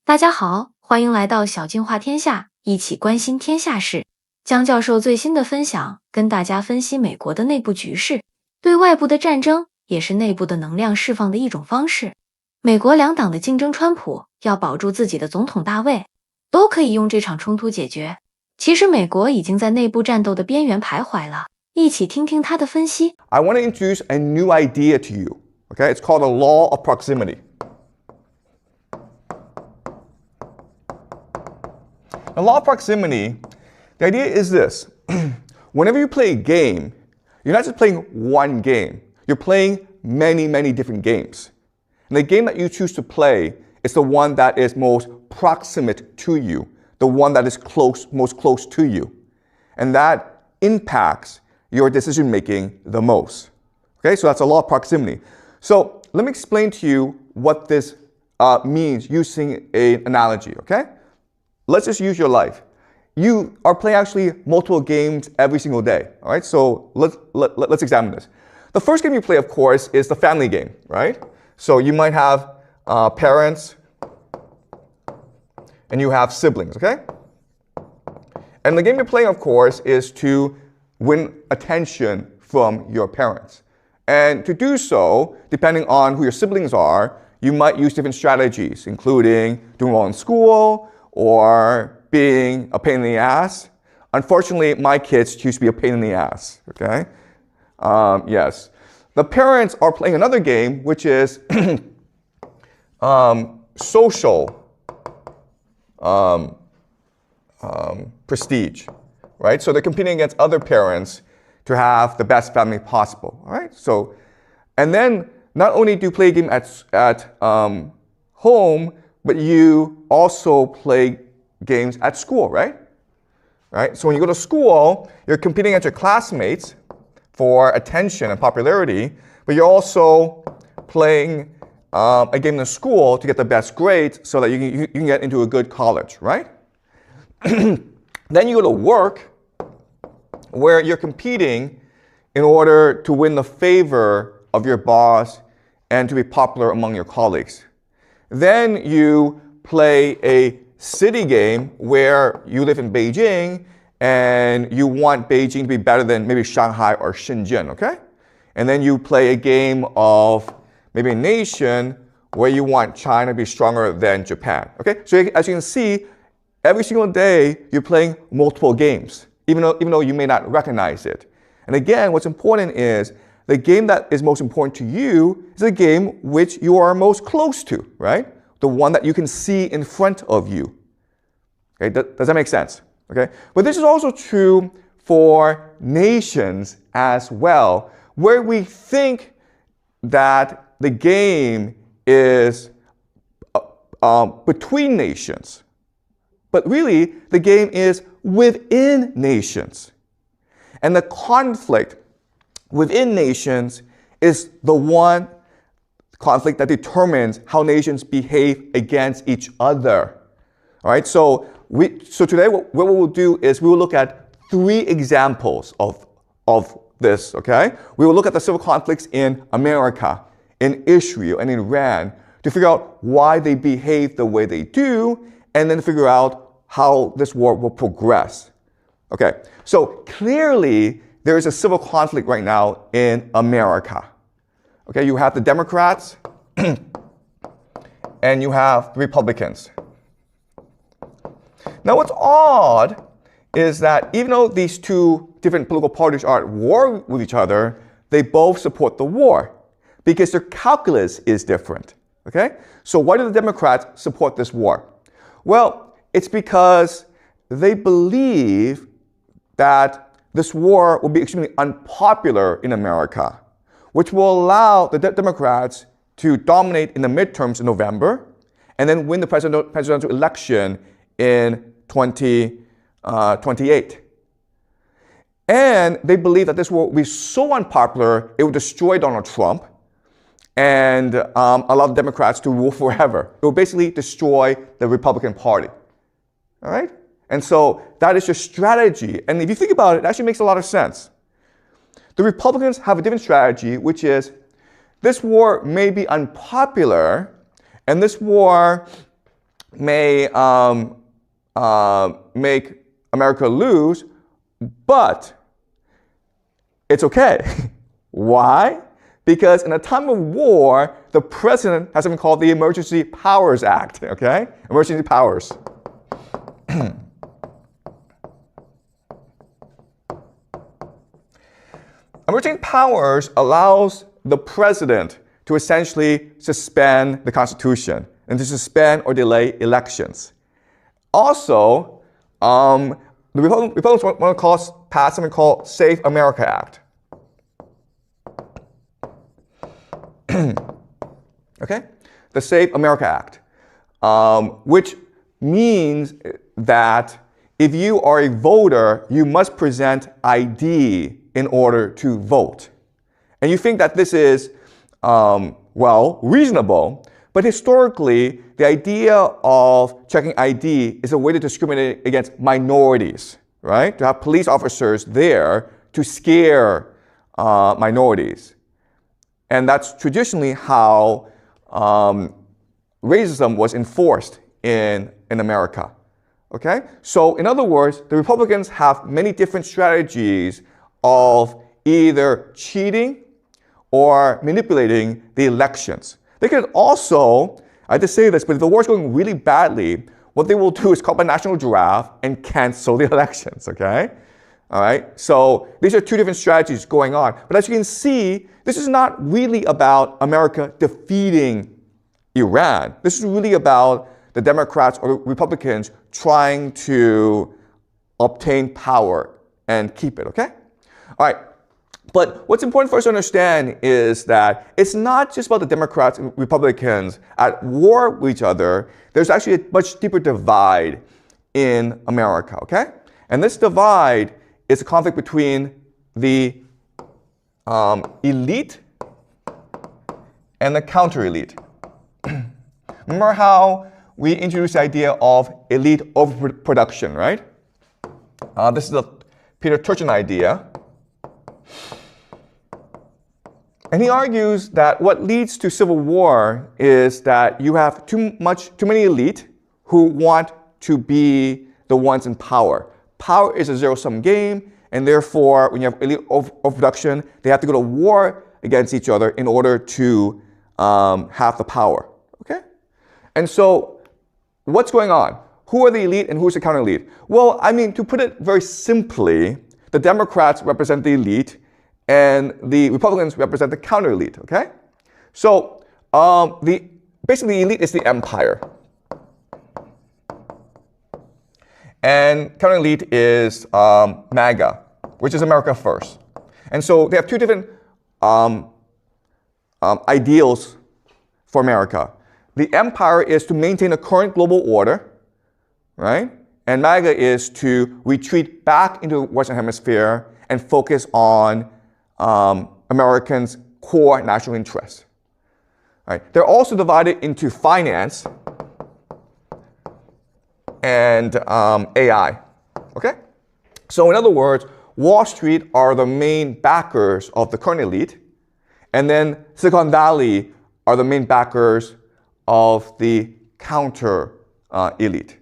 大家好，欢迎来到小静话天下，一起关心天下事。江教授最新的分享，跟大家分析美国的内部局势，对外部的战争也是内部的能量释放的一种方式。美国两党的竞争，川普要保住自己的总统大位，都可以用这场冲突解决。其实美国已经在内部战斗的边缘徘徊了，一起听听他的分析。 I want to introduce a new idea to you. Okay, it's called the law of proximity. The law of proximity, the idea is this. Whenever you play a game, you're not just playing one game. You're playing many, many different games. And the game that you choose to play is the one that is most proximate to you, the one that is most close to you. And that impacts your decision making the most. Okay, so that's the law of proximity. So let me explain to you what this means using an analogy, okay? Let's just use your life. You are playing actually multiple games every single day, all right? So let's examine this. The first game you play, of course, is the family game, right? So you might have parents and you have siblings, okay? And the game you're playing, of course, is to win attention from your parents. And to do so, depending on who your siblings are, you might use different strategies, including doing well in school or being a pain in the ass. Unfortunately, my kids choose to be a pain in the ass, okay? Yes. The parents are playing another game, which is social prestige, right? So they're competing against other parents to have the best family possible, all right? So, and then not only do you play a game at home, but you also play games at school, right? Right? So when you go to school, you're competing against your classmates for attention and popularity, but you're also playing a game in school to get the best grades so that you can get into a good college, right? Then you go to work, where you're competing in order to win the favor of your boss and to be popular among your colleagues. Then you play a city game where you live in Beijing and you want Beijing to be better than maybe Shanghai or Shenzhen, okay? And then you play a game of maybe a nation where you want China to be stronger than Japan, okay? So as you can see, every single day you're playing multiple games, even though you may not recognize it. And again, what's important is the game that is most important to you is the game which you are most close to, right? The one that you can see in front of you. Okay, does that make sense? Okay, but this is also true for nations as well, where we think that the game is between nations, but really the game is within nations. And the conflict within nations is the one conflict that determines how nations behave against each other. All right, so today what we will do is we will look at 3 examples of this, okay? We will look at the civil conflicts in America, in Israel, and in Iran to figure out why they behave the way they do, and then figure out how this war will progress. Okay, so clearly there is a civil conflict right now in America. Okay, you have the Democrats and you have the Republicans. Now what's odd is that even though these 2 different political parties are at war with each other, they both support the war because their calculus is different. Okay, so why do the Democrats support this war? Well, it's because they believe that this war will be extremely unpopular in America, which will allow the Democrats to dominate in the midterms in November and then win the presidential election in 2028. And they believe that this war will be so unpopular, it will destroy Donald Trump and allow the Democrats to rule forever. It will basically destroy the Republican Party. All right? And so that is your strategy. And if you think about it, it actually makes a lot of sense. The Republicans have a different strategy, which is this war may be unpopular, and this war may make America lose, but it's okay. Why? Because in a time of war, the president has something called the Emergency Powers Act, okay? Emergency powers. Emergency powers allows the president to essentially suspend the Constitution and to suspend or delay elections. Also, the Republicans want to pass something called Safe America Act. Okay? The Safe America Act, which means that if you are a voter, you must present ID in order to vote. And you think that this is, well, reasonable, but historically, the idea of checking ID is a way to discriminate against minorities, right? To have police officers there to scare minorities. And that's traditionally how racism was enforced in America. Okay? So in other words, the Republicans have many different strategies of either cheating or manipulating the elections. They could also, I have to say this, but if the war is going really badly, what they will do is call up a national draft and cancel the elections, okay? All right? So these are two different strategies going on. But as you can see, this is not really about America defeating Iran. This is really about the Democrats or Republicans trying to obtain power and keep it, okay? All right. But what's important for us to understand is that it's not just about the Democrats and Republicans at war with each other. There's actually a much deeper divide in America, okay? And this divide is a conflict between the elite and the counter-elite. Remember how we introduced the idea of elite overproduction, right? This is the Peter Turchin idea. And he argues that what leads to civil war is that you have too many elite who want to be the ones in power. Power is a zero-sum game, and therefore, when you have elite overproduction, they have to go to war against each other in order to have the power. Okay? And so, what's going on? Who are the elite and who's the counter-elite? Well, I mean, to put it very simply, the Democrats represent the elite, and the Republicans represent the counter-elite, okay? So, basically, the elite is the empire. And counter-elite is MAGA, which is America First. And so they have two different ideals for America. The empire is to maintain a current global order, right? And MAGA is to retreat back into the Western Hemisphere and focus on Americans' core national interests. Right? They're also divided into finance and AI. Okay? So in other words, Wall Street are the main backers of the current elite, and then Silicon Valley are the main backers of the counter elite.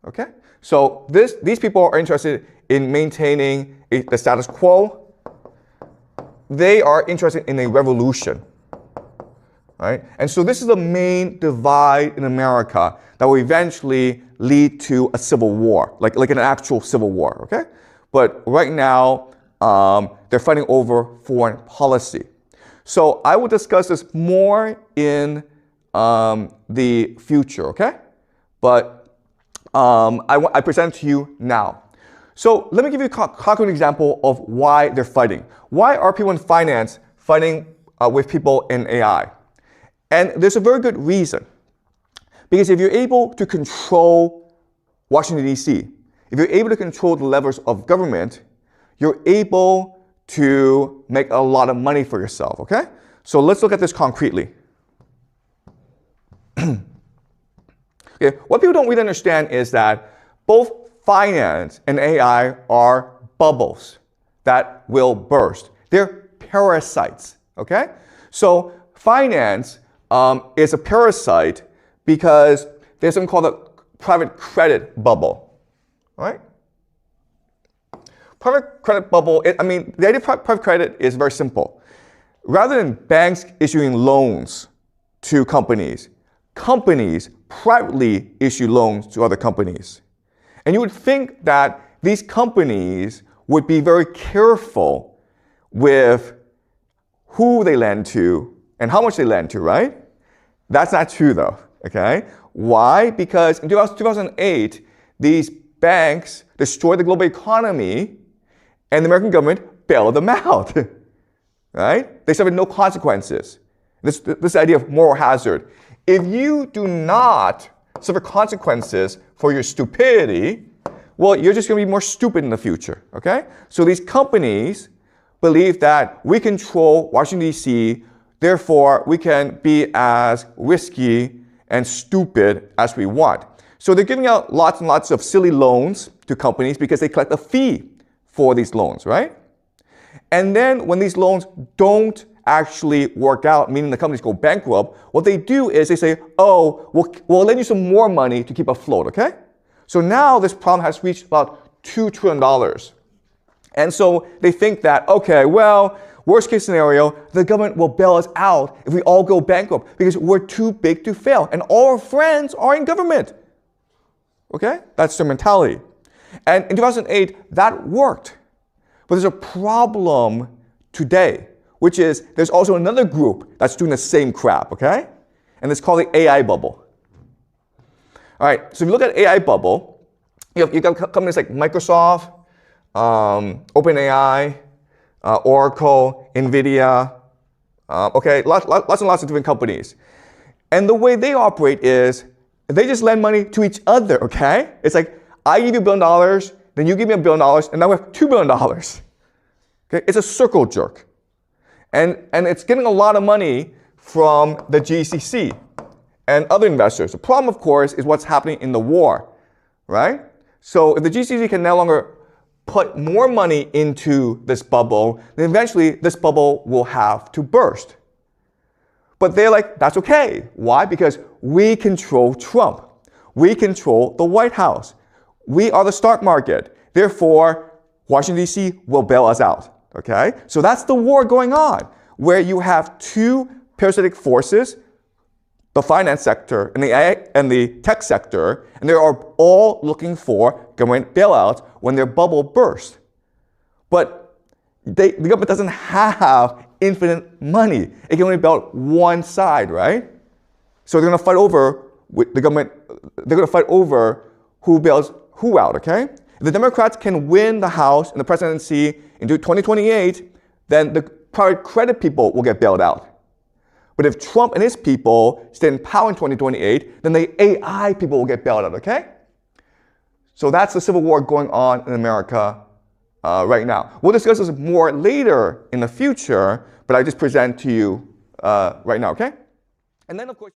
Okay? So these people are interested in maintaining the status quo. They are interested in a revolution, right? And so this is the main divide in America that will eventually lead to a civil war, like an actual civil war, okay? But right now, they're fighting over foreign policy. So I will discuss this more in the future, okay? But I present to you now. So let me give you a concrete example of why they're fighting. Why are people in finance fighting with people in AI? And there's a very good reason. Because if you're able to control Washington, D.C., if you're able to control the levers of government, you're able to make a lot of money for yourself, okay? So let's look at this concretely. Okay, what people don't really understand is that both finance and AI are bubbles that will burst. They're parasites, okay? So finance is a parasite because there's something called the private credit bubble, right? Private credit bubble, the idea of private credit is very simple. Rather than banks issuing loans to companies, companies privately issue loans to other companies. And you would think that these companies would be very careful with who they lend to and how much they lend to, right? That's not true though, okay? Why? Because in 2008, these banks destroyed the global economy and the American government bailed them out, right? They suffered no consequences. This idea of moral hazard. If you do not suffer consequences for your stupidity, well, you're just going to be more stupid in the future, okay? So these companies believe that we control Washington, D.C., therefore we can be as risky and stupid as we want. So they're giving out lots and lots of silly loans to companies because they collect a fee for these loans, right? And then when these loans don't actually work out, meaning the companies go bankrupt, what they do is they say, oh, we'll lend you some more money to keep afloat, okay? So now this problem has reached about $2 trillion. And so they think that, okay, well, worst case scenario, the government will bail us out if we all go bankrupt because we're too big to fail. And all our friends are in government. Okay? That's their mentality. And in 2008, that worked. But there's a problem today, which is there's also another group that's doing the same crap, okay? And it's called the AI bubble. All right, so if you look at AI bubble, you got companies like Microsoft, OpenAI, Oracle, NVIDIA, lots and lots of different companies. And the way they operate is they just lend money to each other, okay? It's like, I give you $1 billion, then you give me $1 billion, and now we have $2 billion. Okay? It's a circle jerk. And it's getting a lot of money from the GCC and other investors. The problem, of course, is what's happening in the war, right? So if the GCC can no longer put more money into this bubble, then eventually this bubble will have to burst. But they're like, that's okay. Why? Because we control Trump. We control the White House. We are the stock market. Therefore, Washington, D.C. will bail us out. Okay? So that's the war going on, where you have two parasitic forces, the finance sector and the tech sector, and they are all looking for government bailouts when their bubble bursts. But the government doesn't have infinite money. It can only bail out one side, right? So they're going to fight over with the government. They're going to fight over who bails who out, okay? If the Democrats can win the House and the presidency in 2028, then the private credit people will get bailed out. But if Trump and his people stay in power in 2028, then the AI people will get bailed out, okay? So that's the civil war going on in America right now. We'll discuss this more later in the future, but I just present to you right now, okay? And then, of course,